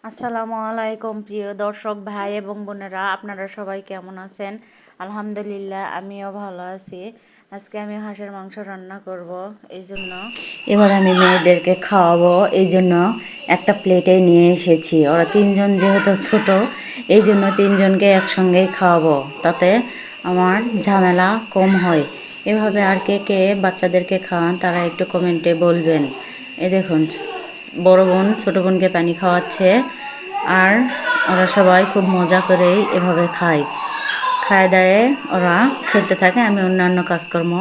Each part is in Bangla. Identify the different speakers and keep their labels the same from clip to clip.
Speaker 1: আসসালামু আলাইকুম প্রিয় দর্শক ভাই এবং বোনেরা, আপনারা সবাই কেমন আছেন? আলহামদুলিল্লাহ, আমিও ভালো আছি। আজকে আমি হাঁসের মাংস রান্না করব, এই জন্য এবার আমি মেয়েদেরকে খাওয়াবো, এই জন্য একটা প্লেটে নিয়ে এসেছি। ওরা তিনজন যেহেতু ছোট, এই জন্য তিনজনকে একসঙ্গেই খাওয়াবো, তাতে আমার ঝামেলা কম হয়। এভাবে আর কে কে বাচ্চাদেরকে খাওয়ান তারা একটু কমেন্টে বলবেন। এই দেখুন, বড় বোন ছোট বোনকে পানি খাওয়াচ্ছে, আর ওরা সবাই খুব মজা করেই এভাবে খায়। খায় দায়ে ওরা খেলতে থাকে, আমি অন্যান্য কাজকর্ম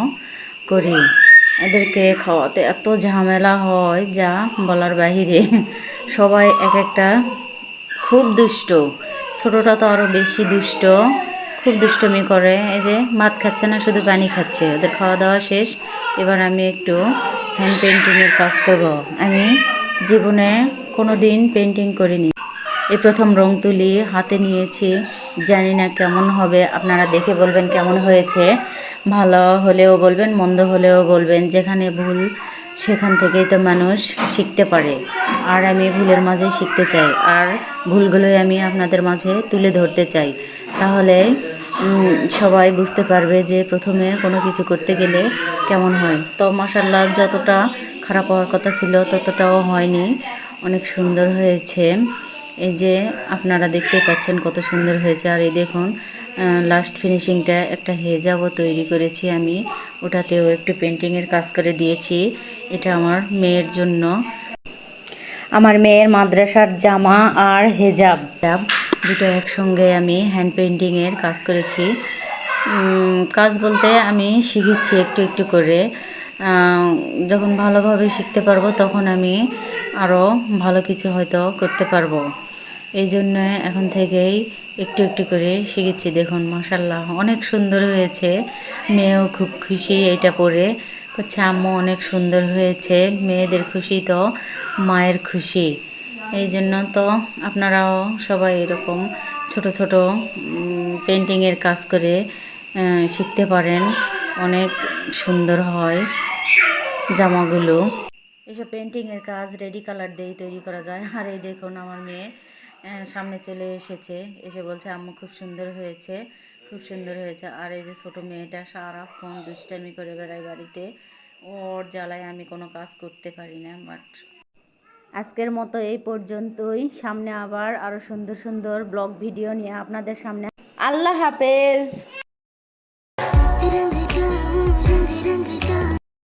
Speaker 1: করি। এদেরকে খাওয়াতে এত ঝামেলা হয় যা বলার বাহিরে। সবাই এক একটা খুব দুষ্ট। ছোটটা তো আরও বেশি দুষ্ট, খুব দুষ্টমি করে। এই যে ভাত খাচ্ছে না, শুধু পানি খাচ্ছে। ওদের খাওয়া দাওয়া শেষ। এবার আমি একটু হ্যান্ড পেন্টিংয়ের কাজ করব। আমি জীবনে কোনো দিন পেন্টিং করিনি, এই প্রথম রং তুলি হাতে নিয়েছি। জানি না কেমন হবে, আপনারা দেখে বলবেন কেমন হয়েছে। ভালো হলেও বলবেন, মন্দ হলেও বলবেন। যেখানে ভুল সেখান থেকেই তো মানুষ শিখতে পারে, আর আমি ভুলের মাঝে শিখতে চাই, আর ভুলগুলোই আমি আপনাদের মাঝে তুলে ধরতে চাই। তাহলে সবাই বুঝতে পারবে যে প্রথমে কোনো কিছু করতে গেলে কেমন হয়। তো মাশাআল্লাহ, যতটা খারাপ হওয়ার কথা ছিল ততটাও হয়নি, অনেক সুন্দর হয়েছে। এই যে আপনারা দেখতে পাচ্ছেন কত সুন্দর হয়েছে। আর এই দেখুন, লাস্ট ফিনিশিংটা একটা হেজাবও তৈরি করেছি আমি, ওটাতেও একটু পেন্টিংয়ের কাজ করে দিয়েছি। এটা আমার মেয়ের জন্য, আমার মেয়ের মাদ্রাসার জামা আর হেজাব দুটো একসঙ্গে আমি হ্যান্ড পেন্টিংয়ের কাজ করেছি। কাজ বলতে আমি শিখেছি একটু একটু করে। যখন ভালোভাবে শিখতে পারবো তখন আমি আরও ভালো কিছু হয়তো করতে পারবো। এই জন্য এখন থেকেই একটু একটু করে শিখেছি। দেখুন মাশাআল্লাহ, অনেক সুন্দর হয়েছে। মেয়েও খুব খুশি এটা পরে, হচ্ছে আম্মু অনেক সুন্দর হয়েছে। মেয়েদের খুশি তো মায়ের খুশি। এই জন্য তো আপনারাও সবাই এরকম ছোট ছোট পেন্টিংয়ের কাজ করে শিখতে পারেন, অনেক সুন্দর হয় জামাগুলো। এসব পেন্টিংয়ের কাজ রেডি কালার দিয়েই তৈরি করা যায়। আর এই দেখুন আমার মেয়ে সামনে চলে এসেছে, এসে বলছে আম্মু খুব সুন্দর হয়েছে, খুব সুন্দর হয়েছে। আর এই যে ছোটো মেয়েটা সারাক্ষণ দুষ্টামি করে বেড়ায় বাড়িতে, ওর জ্বালায় আমি কোনো কাজ করতে পারি না। বাট আজকের মতো এই পর্যন্তই। সামনে আবার আরও সুন্দর সুন্দর ব্লগ ভিডিও নিয়ে আপনাদের সামনে। আল্লাহ হাফেজ।